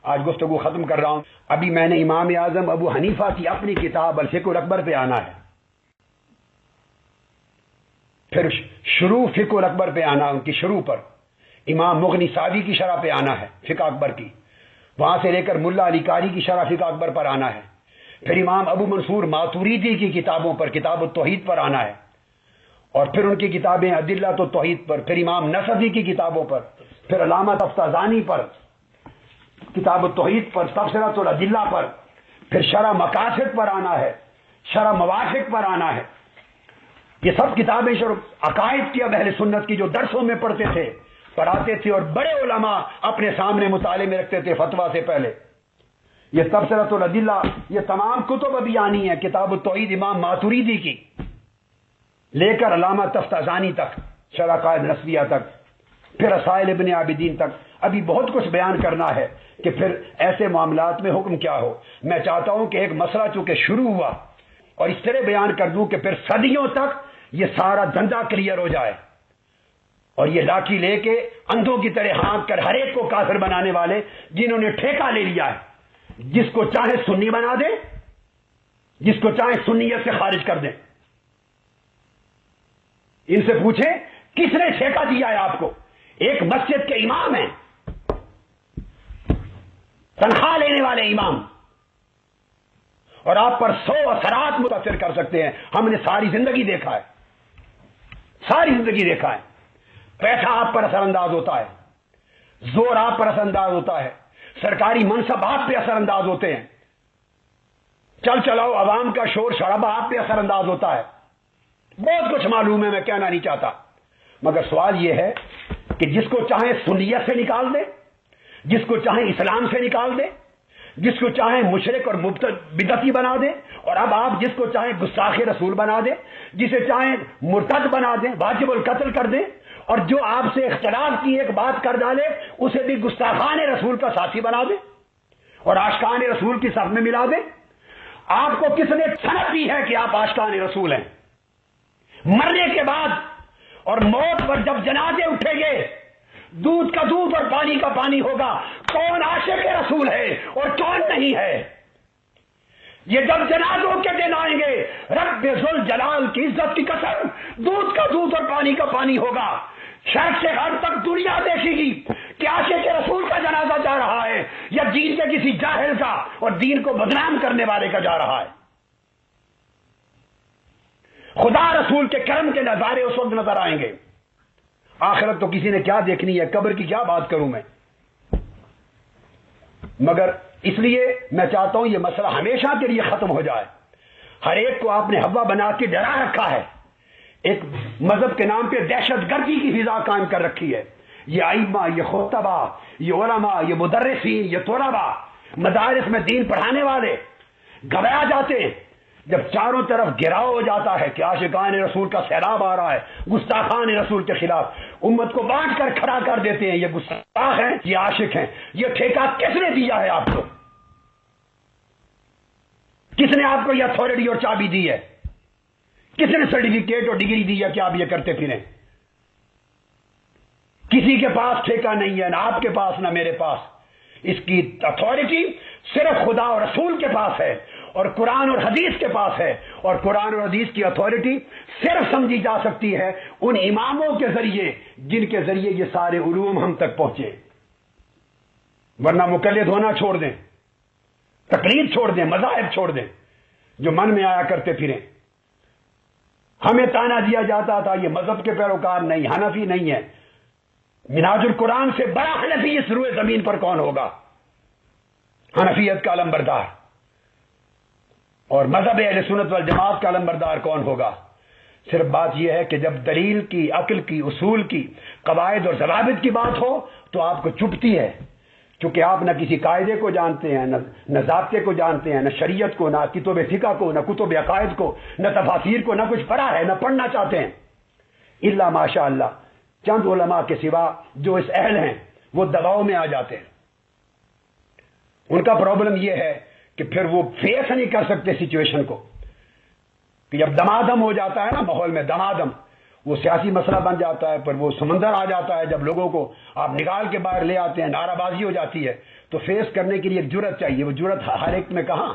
آج گفتگو ختم کر رہا ہوں. ابھی میں نے امام اعظم ابو حنیفہ کی اپنی کتاب الفقہ الاکبر پہ آنا ہے، پھر شروع فقہ الاکبر پہ آنا، ان کی شروع پر امام مغنی سعدی کی شرح پہ آنا ہے فقہ اکبر کی، وہاں سے لے کر ملا علی قاری کی شرح فقہ اکبر پر آنا ہے، پھر امام ابو منصور ماتوریدی کی کتابوں پر کتاب التوحید پر آنا ہے، اور پھر ان کی کتابیں ادلۃ التوحید پر، پھر امام نصفی کی کتابوں پر، پھر علامہ تفتازانی پر کتاب التوحید پر، تبصرۃ الادلہ پر، پھر شرح مقاصد پر آنا ہے، شرح موافق پر آنا ہے. یہ سب کتابیں عقائد کی اب اہل سنت کی جو درسوں میں پڑھتے تھے، پڑھاتے تھے، اور بڑے علماء اپنے سامنے مطالعے میں رکھتے تھے فتویٰ سے پہلے. یہ تبصرۃ الادلہ، یہ تمام کتب ابھی آنی ہے، کتاب التوحید امام ماتوریدی کی لے کر علامہ تفتازانی تک، شرح قائد نسبیہ تک، پھر رسائل ابن عابدین تک. ابھی بہت کچھ بیان کرنا ہے کہ پھر ایسے معاملات میں حکم کیا ہو. میں چاہتا ہوں کہ ایک مسئلہ چونکہ شروع ہوا اور اس طرح بیان کر دوں کہ پھر صدیوں تک یہ سارا دھندا کلیئر ہو جائے، اور یہ لاٹھی لے کے اندھوں کی طرح ہانک کر ہر ایک کو کافر بنانے والے جنہوں نے ٹھیکہ لے لیا ہے، جس کو چاہے سنی بنا دیں، جس کو چاہے سنیت سے خارج کر دیں. ان سے پوچھیں کس نے ٹھیکہ دیا ہے آپ کو؟ ایک مسجد کے امام ہیں، تنخواہ لینے والے امام، اور آپ پر 100 اثرات متاثر کر سکتے ہیں. ہم نے ساری زندگی دیکھا ہے، ساری زندگی دیکھا ہے. پیسہ آپ پر اثر انداز ہوتا ہے، زور آپ پر اثر انداز ہوتا ہے، سرکاری منصب آپ پہ اثر انداز ہوتے ہیں، چل چلاؤ عوام کا شور شرابہ آپ پہ اثر انداز ہوتا ہے. بہت کچھ معلوم ہے، میں کہنا نہیں چاہتا، مگر سوال یہ ہے کہ جس کو چاہیں سنیت سے نکال دے، جس کو چاہیں اسلام سے نکال دے، جس کو چاہیں مشرک اور بدعتی بنا دیں، اور اب آپ جس کو چاہیں گستاخ رسول بنا دیں، جسے چاہیں مرتد بنا دیں، واجب القتل کر دیں، اور جو آپ سے اختلاف کی ایک بات کر ڈالے اسے بھی گستاخان رسول کا ساتھی بنا دیں اور عاشقان رسول کی صف میں ملا دیں. آپ کو کس نے سند دی ہے کہ آپ عاشقان رسول ہیں؟ مرنے کے بعد اور موت پر جب جنازے اٹھیں گے، دودھ کا دودھ اور پانی کا پانی ہوگا، کون عاشق رسول ہے اور کون نہیں ہے. یہ جب جنازوں کے دن آئیں گے، رب ذل جلال کی عزت کی قسم، دودھ کا دودھ اور پانی کا پانی ہوگا. شرق سے غرب تک دنیا دیکھے گی کہ عاشق رسول کا جنازہ جا رہا ہے یا دین کے کسی جاہل کا اور دین کو بدنام کرنے والے کا جا رہا ہے. خدا رسول کے کرم کے نظارے اس وقت نظر آئیں گے. آخرت تو کسی نے کیا دیکھنی ہے، قبر کی کیا بات کروں میں. مگر اس لیے میں چاہتا ہوں یہ مسئلہ ہمیشہ کے لیے ختم ہو جائے. ہر ایک کو آپ نے ہوا بنا کے ڈرا رکھا ہے، ایک مذہب کے نام پہ دہشت گردی کی فضا قائم کر رکھی ہے. یہ ائمہ، یہ خطبہ، یہ علماء، یہ مدرسین، یہ طلباء، مدارس میں دین پڑھانے والے گھبرا جاتے ہیں جب چاروں طرف گھیراؤ ہو جاتا ہے کہ عاشقان رسول کا سیلاب آ رہا ہے، گستاخان رسول کے خلاف. امت کو بانٹ کر کھڑا کر دیتے ہیں، یہ گستاخ ہیں، یہ عاشق ہیں. یہ ٹھیکہ کس نے دیا ہے آپ کو؟ کس نے آپ کو یہ اتھارٹی اور چابی دی ہے؟ کس نے سرٹیفکیٹ اور ڈگری دی ہے کہ آپ یہ کرتے پھریں؟ کسی کے پاس ٹھیکہ نہیں ہے، نہ آپ کے پاس نہ میرے پاس. اس کی اتھارٹی صرف خدا اور رسول کے پاس ہے اور قرآن اور حدیث کے پاس ہے. اور قرآن اور حدیث کی اتھارٹی صرف سمجھی جا سکتی ہے ان اماموں کے ذریعے جن کے ذریعے یہ سارے علوم ہم تک پہنچے. ورنہ مقلد ہونا چھوڑ دیں، تقلید چھوڑ دیں، مذاہب چھوڑ دیں جو من میں آیا کرتے پھریں. ہمیں تانا دیا جاتا تھا یہ مذہب کے پیروکار نہیں، حنفی نہیں ہے. منہاج القرآن سے بڑا حنفی اس روئے زمین پر کون ہوگا؟ حنفیت کا علمبردار. اور مذہب اہل سنت والجماعت کا علمبردار کون ہوگا؟ صرف بات یہ ہے کہ جب دلیل کی، عقل کی، اصول کی، قواعد اور ضوابط کی بات ہو تو آپ کو چبھتی ہے، چونکہ آپ نہ کسی قاعدے کو جانتے ہیں، نہ ضابطے کو جانتے ہیں، نہ شریعت کو، نہ کتب فقہ کو، نہ کتب عقائد کو، نہ تفاسیر کو، نہ کچھ پڑھا ہے، نہ پڑھنا چاہتے ہیں. الا ماشاء اللہ چند علماء کے سوا جو اس اہل ہیں وہ دباؤ میں آ جاتے ہیں. ان کا پرابلم یہ ہے کہ پھر وہ فیس نہیں کر سکتے سچویشن کو، کہ جب دمادم ہو جاتا ہے نا ماحول میں، دمادم وہ سیاسی مسئلہ بن جاتا ہے، پر وہ سمندر آ جاتا ہے جب لوگوں کو آپ نکال کے باہر لے آتے ہیں، نعرہ بازی ہو جاتی ہے، تو فیس کرنے کے لیے ایک جرأت چاہیے، وہ جرأت ہر ایک میں کہاں